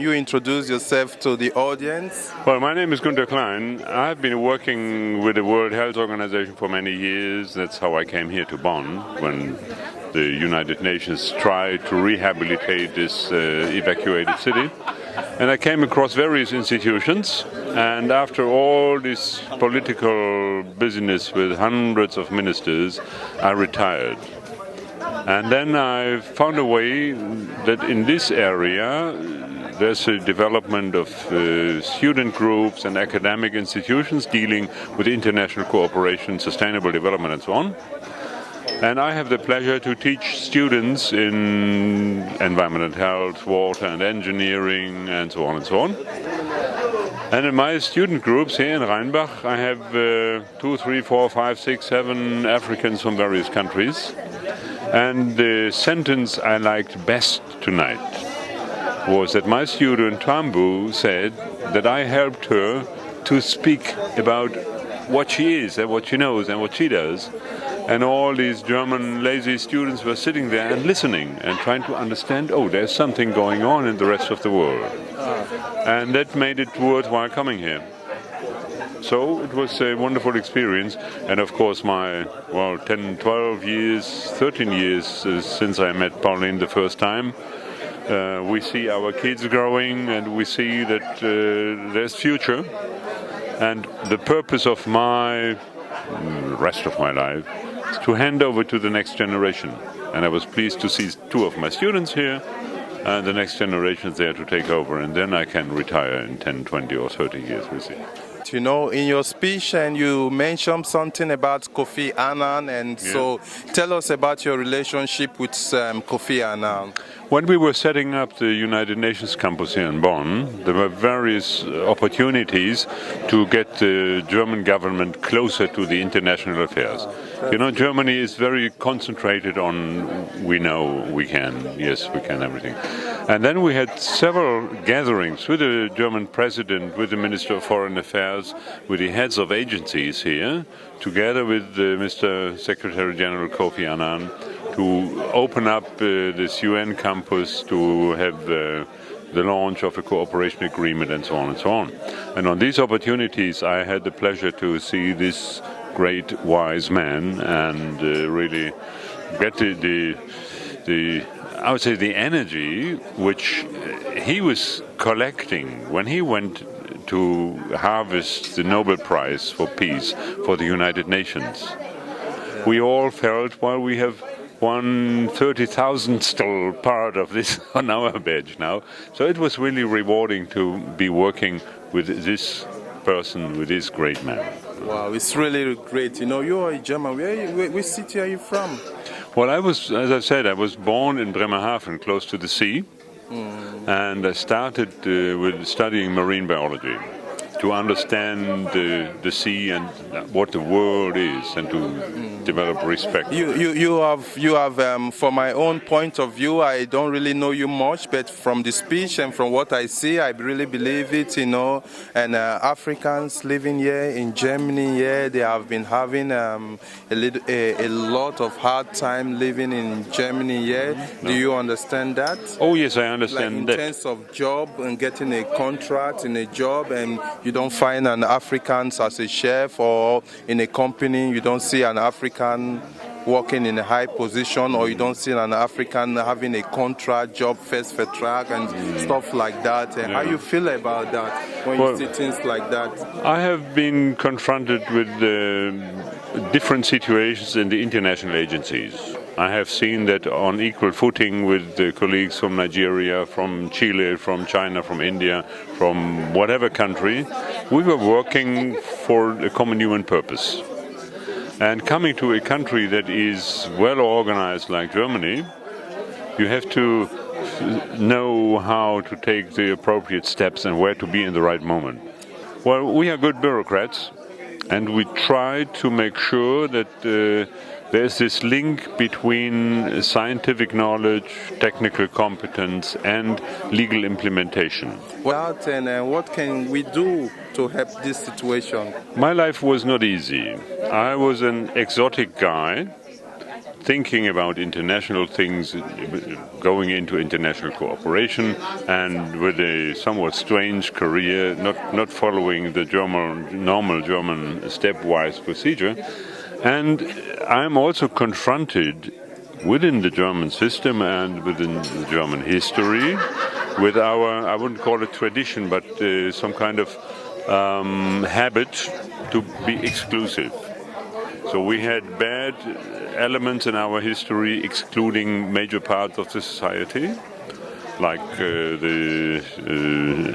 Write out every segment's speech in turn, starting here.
You introduce yourself to the audience. Well, my name is Günter Klein. I've been working with the World Health Organization for many years. That's how I came here to Bonn when the United Nations tried to rehabilitate this evacuated city. And I came across various institutions, and after all this political business with hundreds of ministers, I retired. And then I found a way that in this area there's a development of student groups and academic institutions dealing with international cooperation, sustainable development and so on. And I have the pleasure to teach students in environment and health, water and engineering and so on and so on. And in my student groups here in Rheinbach, I have 2, 3, 4, 5, 6, 7 Africans from various countries. And the sentence I liked best tonight was that my student Tambu said that I helped her to speak about what she is and what she knows and what she does. And all these German lazy students were sitting there and listening and trying to understand, oh, there's something going on in the rest of the world. And that made it worthwhile coming here. So it was a wonderful experience. And of course my, 10, 12 years, 13 years since I met Pauline the first time, we see our kids growing and we see that there's future. And the purpose of my rest of my life is to hand over to the next generation. And I was pleased to see 2 of my students here, and the next generation is there to take over. And then I can retire in 10, 20 or 30 years, we'll see. You know, in your speech, and you mentioned something about Kofi Annan, and so tell us about your relationship with Kofi Annan. When we were setting up the United Nations campus here in Bonn, there were various opportunities to get the German government closer to the international affairs. You know, Germany is very concentrated on we know we can, yes, we can everything. And then we had several gatherings with the German president, with the Minister of Foreign Affairs, with the heads of agencies here, together with Mr. Secretary General Kofi Annan, to open up this UN campus, to have the launch of a cooperation agreement and so on and so on. And on these opportunities I had the pleasure to see this great wise man and really get the I would say the energy which he was collecting when he went to harvest the Nobel Prize for Peace for the United Nations. We all felt, well, we have 130,000 still part of this on our badge now. So it was really rewarding to be working with this person, with this great man. Wow, it's really great. You know, you are a German. Which city are you from? Well, as I said, I was born in Bremerhaven, close to the sea, and I started with studying marine biology to understand the sea and what the world is, and to develop respect. You have from my own point of view, I don't really know you much, but from the speech and from what I see, I really believe it, you know. And Africans living here in Germany, they have been having a lot of hard time living in Germany, Do you understand that? Oh yes, I understand that. In terms of job and getting a contract in a job, and you don't find an African as a chef, or in a company you don't see an African working in a high position, or you don't see an African having a contract job, first for track and stuff like that. And how you feel about that when you see things like that? I have been confronted with different situations in the international agencies. I have seen that on equal footing with the colleagues from Nigeria, from Chile, from China, from India, from whatever country. We were working for a common human purpose. And coming to a country that is well organized like Germany, you have to know how to take the appropriate steps and where to be in the right moment. Well, we are good bureaucrats, and we try to make sure that there's this link between scientific knowledge, technical competence, and legal implementation. What can we do to help this situation? My life was not easy. I was an exotic guy thinking about international things, going into international cooperation, and with a somewhat strange career, not following the normal German stepwise procedure. And I'm also confronted within the German system and within the German history with our, I wouldn't call it tradition, but some kind of habit to be exclusive. So we had bad elements in our history excluding major parts of the society, like the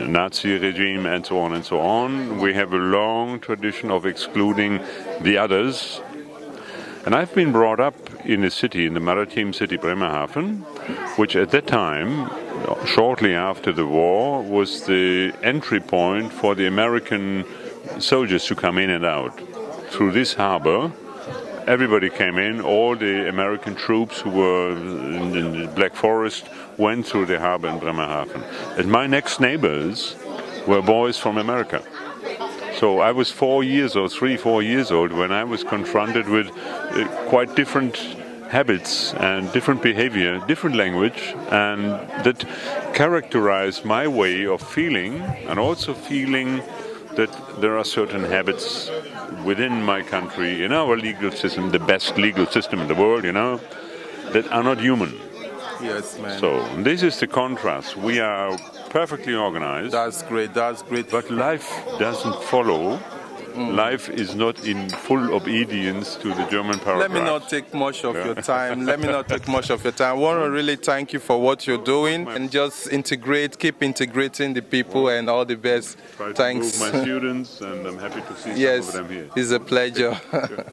Nazi regime and so on and so on. We have a long tradition of excluding the others. And I've been brought up in a city, in the maritime city Bremerhaven, which at that time, shortly after the war, was the entry point for the American soldiers to come in and out. Through this harbor, everybody came in. All the American troops who were in the Black Forest went through the harbor in Bremerhaven. And my next neighbors were boys from America. So I was 4 years old, 4 years old, when I was confronted with quite different habits and different behavior, different language, and that characterized my way of feeling, and also feeling that there are certain habits within my country, in our legal system, the best legal system in the world, that are not human. Yes, man. So this is the contrast. We are perfectly organized. That's great. But life doesn't follow. Life is not in full obedience to the German paragraph. Let me not take much of your time. I want to really thank you for what you're doing, and just keep integrating the people, and all the best. Try to Thanks. move my students, and I'm happy to see Yes, some of them here. it's a pleasure.